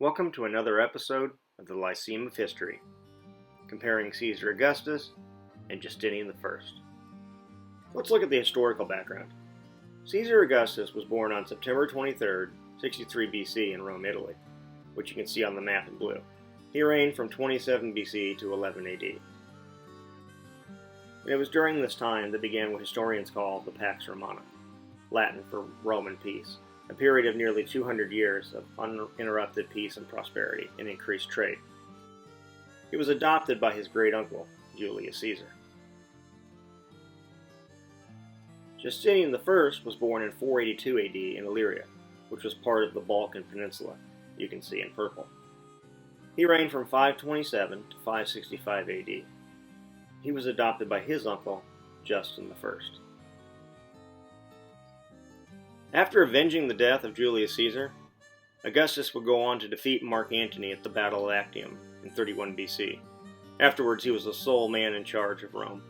Welcome to another episode of the Lyceum of History, comparing Caesar Augustus and Justinian I. Let's look at the historical background. Caesar Augustus was born on September 23, 63 BC in Rome, Italy, which you can see on the map in blue. He reigned from 27 BC to 11 AD. And it was during this time that began what historians call the Pax Romana, Latin for Roman peace, a period of nearly 200 years of uninterrupted peace and prosperity and increased trade. He was adopted by his great-uncle, Julius Caesar. Justinian I was born in 482 AD in Illyria, which was part of the Balkan Peninsula, you can see in purple. He reigned from 527 to 565 AD. He was adopted by his uncle, Justinian I. After avenging the death of Julius Caesar, Augustus would go on to defeat Mark Antony at the Battle of Actium in 31 BC. Afterwards, he was the sole man in charge of Rome.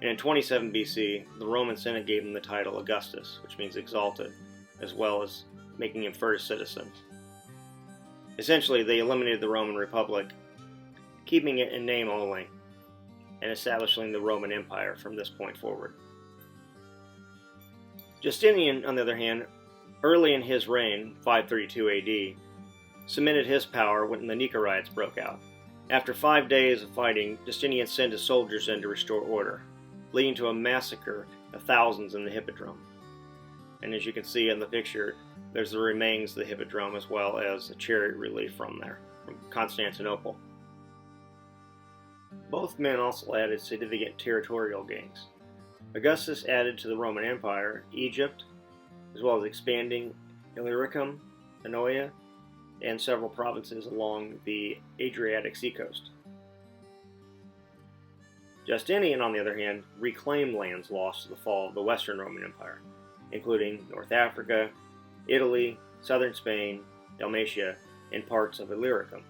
And in 27 BC, the Roman Senate gave him the title Augustus, which means exalted, as well as making him first citizen. Essentially, they eliminated the Roman Republic, keeping it in name only, and establishing the Roman Empire from this point forward. Justinian, on the other hand, early in his reign, 532 AD, cemented his power when the Nika riots broke out. After 5 days of fighting, Justinian sent his soldiers in to restore order, leading to a massacre of thousands in the Hippodrome. And as you can see in the picture, there's the remains of the Hippodrome as well as a chariot relief from Constantinople. Both men also added significant territorial gains. Augustus added to the Roman Empire Egypt, as well as expanding Illyricum, Ionia, and several provinces along the Adriatic seacoast. Justinian, on the other hand, reclaimed lands lost to the fall of the Western Roman Empire, including North Africa, Italy, southern Spain, Dalmatia, and parts of Illyricum.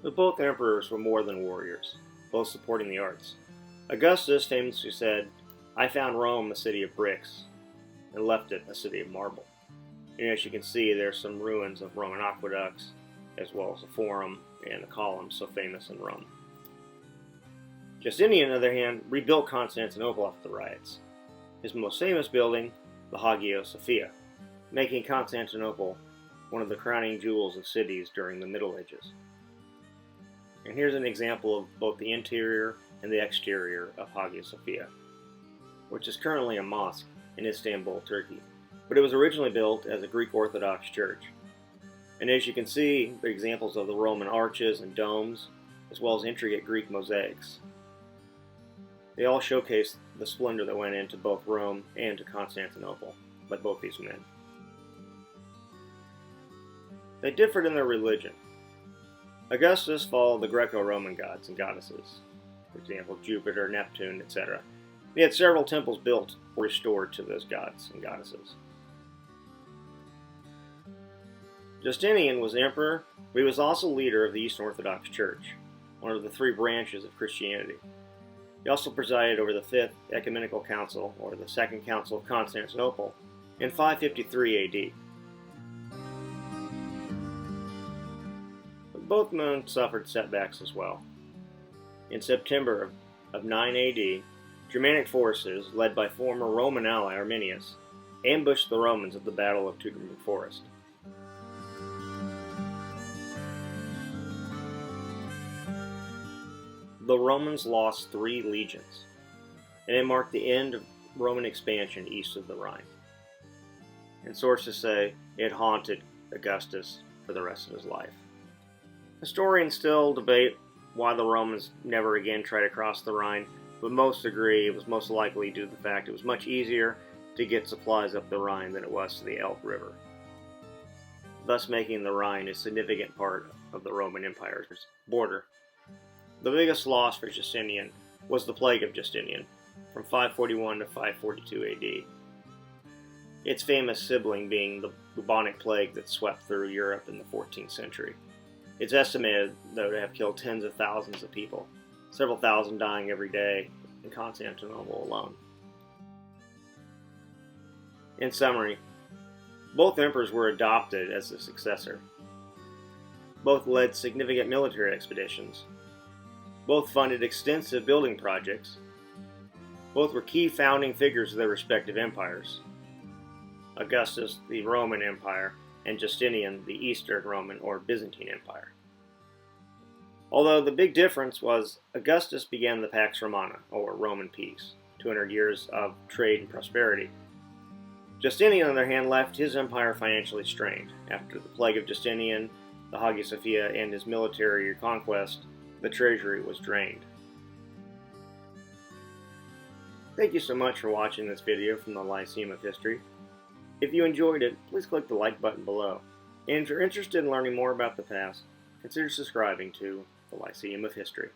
But both emperors were more than warriors, both supporting the arts. Augustus famously said, "I found Rome a city of bricks, and left it a city of marble." And as you can see, there's some ruins of Roman aqueducts, as well as the Forum and the columns so famous in Rome. Justinian, on the other hand, rebuilt Constantinople after the riots. His most famous building, the Hagia Sophia, making Constantinople one of the crowning jewels of cities during the Middle Ages. And here's an example of both the interior and the exterior of Hagia Sophia, which is currently a mosque in Istanbul, Turkey, but it was originally built as a Greek Orthodox church. And as you can see, the examples of the Roman arches and domes, as well as intricate Greek mosaics. They all showcase the splendor that went into both Rome and to Constantinople by both these men. They differed in their religion. Augustus followed the Greco-Roman gods and goddesses, for example, Jupiter, Neptune, etc. He had several temples built or restored to those gods and goddesses. Justinian was emperor, but he was also leader of the Eastern Orthodox Church, one of the three branches of Christianity. He also presided over the Fifth Ecumenical Council, or the Second Council of Constantinople, in 553 AD. But both men suffered setbacks as well. In September of 9 AD, Germanic forces, led by former Roman ally Arminius, ambushed the Romans at the Battle of Teutoburg Forest. The Romans lost 3 legions, and it marked the end of Roman expansion east of the Rhine. And sources say it haunted Augustus for the rest of his life. Historians still debate why the Romans never again tried to cross the Rhine, but most agree it was most likely due to the fact it was much easier to get supplies up the Rhine than it was to the Elbe River, thus making the Rhine a significant part of the Roman Empire's border. The biggest loss for Justinian was the Plague of Justinian, from 541 to 542 AD, its famous sibling being the bubonic plague that swept through Europe in the 14th century. It's estimated, though, to have killed tens of thousands of people, several thousand dying every day in Constantinople alone. In summary, Both emperors were adopted as the successor. Both led significant military expeditions. Both funded extensive building projects. Both were key founding figures of their respective empires. Augustus, the Roman Empire, and Justinian, the Eastern Roman or Byzantine Empire. Although the big difference was Augustus began the Pax Romana, or Roman peace, 200 years of trade and prosperity. Justinian, on the other hand, left his empire financially strained. After the plague of Justinian, the Hagia Sophia, and his military conquest, the treasury was drained. Thank you so much for watching this video from the Lyceum of History. If you enjoyed it, please click the like button below. And if you're interested in learning more about the past, consider subscribing to the Lyceum of History.